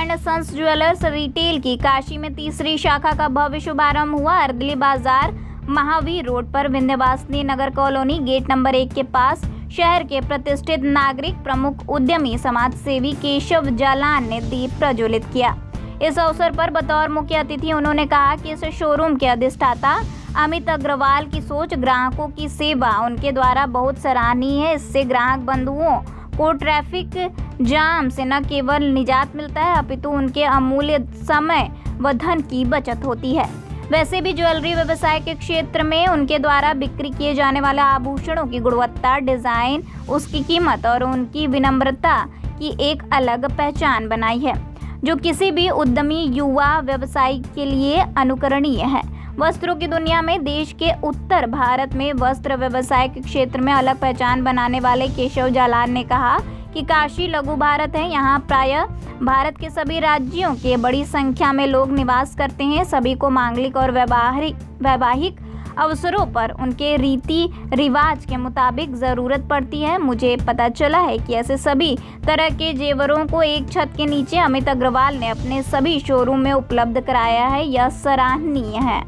And sons jewellers retail की काशी में तीसरी शाखा का भव्य शुभारंभ हुआ। अर्दली बाजार महावीर रोड पर विंध्यवासिनी नगर कॉलोनी गेट नंबर 1 के पास शहर के प्रतिष्ठित नागरिक प्रमुख उद्यमी समाज सेवी केशव जालान ने दीप प्रज्वलित किया। इस अवसर पर बतौर मुख्य अतिथि उन्होंने कहा कि इस शोरूम के अधिष्ठाता अमित अग्रवाल की सोच, ग्राहकों की सेवा उनके द्वारा बहुत सराहनीय है। इससे ग्राहक बंधुओं को ट्रैफिक जाम से न केवल निजात मिलता है अपितु उनके अमूल्य समय व धन की बचत होती है। वैसे भी ज्वेलरी व्यवसाय के क्षेत्र में उनके द्वारा बिक्री किए जाने वाले आभूषणों की गुणवत्ता, डिजाइन, उसकी कीमत और उनकी विनम्रता की एक अलग पहचान बनाई है, जो किसी भी उद्यमी युवा व्यवसायी के लिए अनुकरणीय है। वस्त्रों की दुनिया में देश के उत्तर भारत में वस्त्र व्यवसाय के क्षेत्र में अलग पहचान बनाने वाले केशव जालान ने कहा कि काशी लघु भारत है। यहाँ प्रायः भारत के सभी राज्यों के बड़ी संख्या में लोग निवास करते हैं। सभी को मांगलिक और वैवाहिक अवसरों पर उनके रीति रिवाज के मुताबिक ज़रूरत पड़ती है। मुझे पता चला है कि ऐसे सभी तरह के जेवरों को एक छत के नीचे अमित अग्रवाल ने अपने सभी शोरूम में उपलब्ध कराया है। यह सराहनीय है।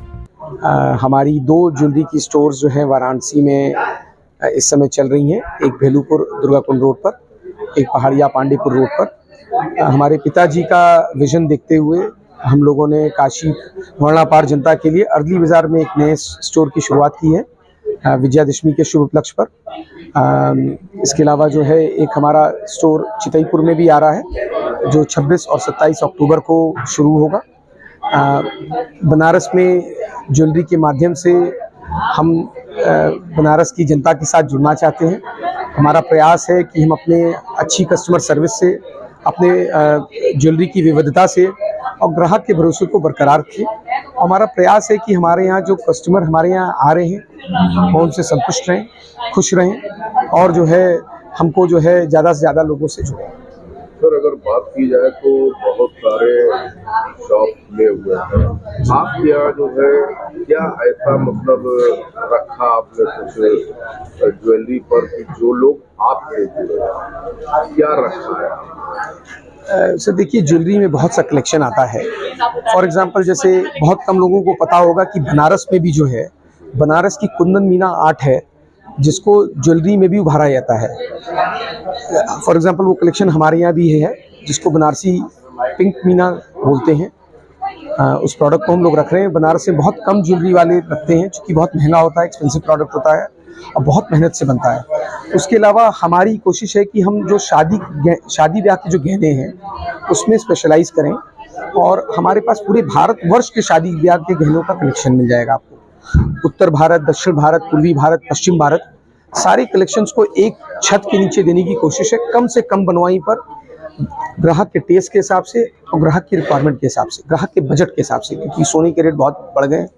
हमारी 2 ज्वेलरी की स्टोर्स जो है वाराणसी में इस समय चल रही हैं। एक भेलूपुर दुर्गाकुंड रोड पर, एक पहाड़िया पांडेपुर रोड पर। हमारे पिताजी का विजन देखते हुए हम लोगों ने काशी वर्णापार जनता के लिए अर्दली बाजार में एक नए स्टोर की शुरुआत की है विजयादशमी के शुभ उपलक्ष्य पर। इसके अलावा जो है एक हमारा स्टोर चितईपुर में भी आ रहा है जो 26 और 27 अक्टूबर को शुरू होगा। बनारस में ज्वेलरी के माध्यम से हम बनारस की जनता के साथ जुड़ना चाहते हैं। हमारा प्रयास है कि हम अपने अच्छी कस्टमर सर्विस से, अपने ज्वेलरी की विविधता से और ग्राहक के भरोसे को बरकरार रखें। हमारा प्रयास है कि हमारे यहाँ जो कस्टमर हमारे यहाँ आ रहे हैं वो उनसे संतुष्ट रहें, खुश रहें और जो है हमको जो है ज़्यादा से ज़्यादा लोगों से जुड़ें। सर, अगर बात की जाए तो बहुत सारे शॉप खुले हुए हैं। आपके यहाँ जो है क्या ऐसा मतलब रखा आपने कुछ ज्वेलरी पर कि जो लोग आपसे जुड़े, क्या रखा है? सर देखिए, ज्वेलरी में बहुत सा कलेक्शन आता है। फॉर एग्जांपल जैसे बहुत कम लोगों को पता होगा कि बनारस में भी जो है बनारस की कुंदन मीना आर्ट है जिसको ज्वेलरी में भी उभारा जाता है। फॉर एग्जांपल वो कलेक्शन हमारे यहाँ भी है जिसको बनारसी पिंक मीना बोलते हैं। उस प्रोडक्ट को हम लोग रख रहे हैं। बनारस में बहुत कम ज्वेलरी वाले रखते हैं क्योंकि बहुत महंगा होता है, एक्सपेंसिव प्रोडक्ट होता है और बहुत मेहनत से बनता है। उसके अलावा हमारी कोशिश है कि हम जो शादी ब्याह के जो गहने हैं उसमें स्पेशलाइज करें और हमारे पास पूरे भारतवर्ष के शादी ब्याह के गहनों का कलेक्शन मिल जाएगा आपको। उत्तर भारत, दक्षिण भारत, पूर्वी भारत, पश्चिम भारत, सारे कलेक्शंस को एक छत के नीचे देने की कोशिश है, कम से कम बनवाई पर, ग्राहक के टेस्ट के हिसाब से और ग्राहक की रिक्वायरमेंट के हिसाब से, ग्राहक के बजट के हिसाब से, क्योंकि सोने के रेट बहुत बढ़ गए हैं।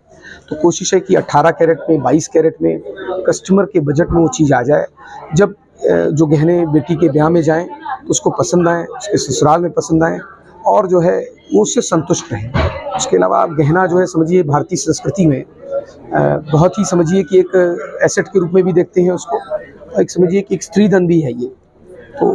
तो कोशिश है कि 18 कैरेट में, 22 कैरेट में कस्टमर के बजट में वो चीज़ आ जाए। जब जो गहने बेटी के ब्याह में जाएँ तो उसको पसंद आए, उसके ससुराल में पसंद आए और जो है वो उससे संतुष्ट रहें। उसके अलावा आप गहना जो है समझिए भारतीय संस्कृति में बहुत ही समझिए कि एक एसेट के रूप में भी देखते हैं उसको, एक समझिए कि एक स्त्री धन भी है ये। तो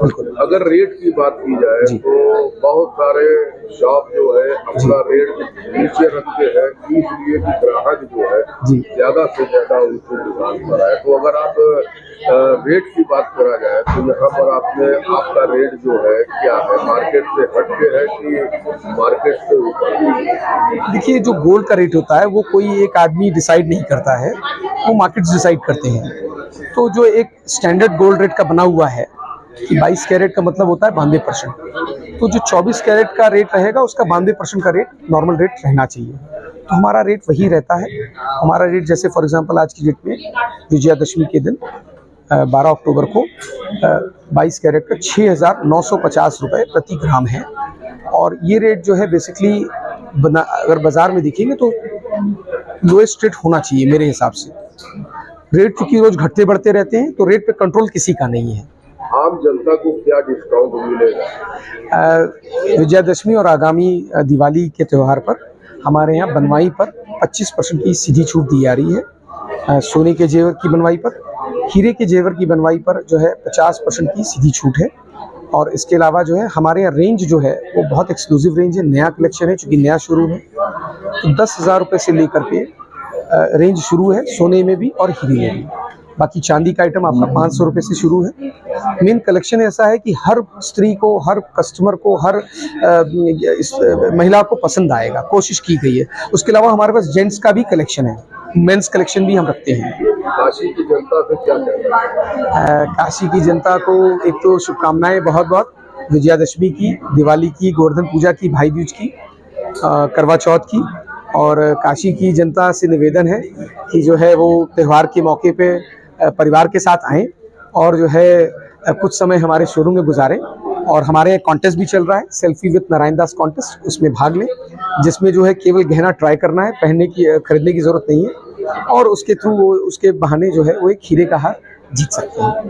बिल्कुल। अगर रेट की बात की जाए तो बहुत सारे शॉप जो है अपना रेट नीचे रखते हैं इसलिए कि ग्राहक जो है ज़्यादा से ज़्यादा उनसे दुकान पर आए। तो अगर आप रेट की बात करा जाए तो यहाँ पर आपका रेट जो है क्या है, मार्केट से हट के है कि मार्केट से ऊपर? देखिए, जो गोल्ड का रेट होता है वो कोई एक आदमी डिसाइड नहीं करता है, वो मार्केट्स डिसाइड करते हैं। तो जो एक स्टैंडर्ड गोल्ड रेट का बना हुआ है कि 22 कैरेट का मतलब होता है 92%, तो जो 24 कैरेट का रेट रहेगा उसका 92% का रेट नॉर्मल रेट रहना चाहिए। तो हमारा रेट वही रहता है। हमारा रेट जैसे फॉर एग्जांपल आज की डेट में विजयादशमी के दिन 12 अक्टूबर को 22 कैरेट का 6,950 रुपये प्रति ग्राम है। और ये रेट जो है बेसिकली अगर बाज़ार में दिखेंगे तो लोएस्ट रेट होना चाहिए मेरे हिसाब से। रेट क्योंकि रोज घटते बढ़ते रहते हैं तो रेट पे कंट्रोल किसी का नहीं है। आम जनता को क्या डिस्काउंट मिलेगा? विजयादशमी और आगामी दिवाली के त्यौहार पर हमारे यहाँ बनवाई पर 25% की सीधी छूट दी जा रही है। सोने के जेवर की बनवाई पर, हीरे के जेवर की बनवाई पर जो है 50% की सीधी छूट है और इसके अलावा जो है हमारे यहाँ रेंज जो है वो बहुत एक्सक्लूसिव रेंज है, नया कलेक्शन है चूँकि नया शोरूम है। तो 10,000 रुपये से लेकर के रेंज शुरू है, सोने में भी और हीरे में भी। बाकी चांदी का आइटम आपका 500 रुपये से शुरू है। मेन कलेक्शन ऐसा है कि हर स्त्री को, हर कस्टमर को, हर इस महिला को पसंद आएगा, कोशिश की गई है। उसके अलावा हमारे पास जेंट्स का भी कलेक्शन है, मेंस कलेक्शन भी हम रखते हैं। काशी की जनता से क्या कहना है? काशी की जनता को एक तो शुभकामनाएं बहुत बहुत, विजयादशमी की, दिवाली की, गोवर्धन पूजा की, भाई दूज की, करवा चौथ की। और काशी की जनता से निवेदन है कि जो है वो त्यौहार के मौके पे परिवार के साथ आएँ और जो है कुछ समय हमारे शोरूम में गुजारें। और हमारे कॉन्टेस्ट भी चल रहा है, selfie with Narayan Das contest, उसमें भाग लें, जिसमें जो है केवल गहना ट्राई करना है, खरीदने की ज़रूरत नहीं है और उसके थ्रू वो, उसके बहाने जो है वो एक हीरे का हार जीत सकते हैं।